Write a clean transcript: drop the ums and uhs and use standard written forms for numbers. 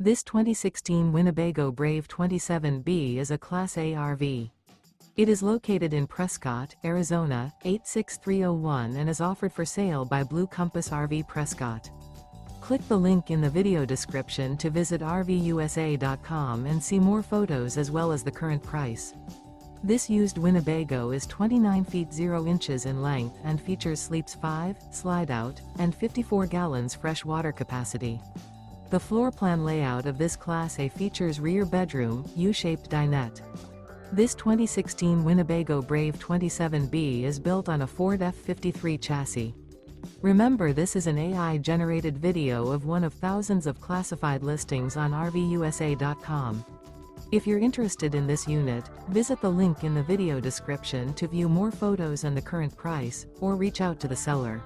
This 2016 Winnebago Brave 27B is a Class A RV. It is located in Prescott, Arizona, 86301 and is offered for sale by Blue Compass RV Prescott. Click the link in the video description to visit RVUSA.com and see more photos as well as the current price. This used Winnebago is 29 feet 0 inches in length and features sleeps 5, slide-out, and 54 gallons fresh water capacity. The floor plan layout of this Class A features rear bedroom, U-shaped dinette. This 2016 Winnebago Brave 27B is built on a Ford F53 chassis. Remember, this is an AI-generated video of one of thousands of classified listings on RVUSA.com. If you're interested in this unit, visit the link in the video description to view more photos and the current price, or reach out to the seller.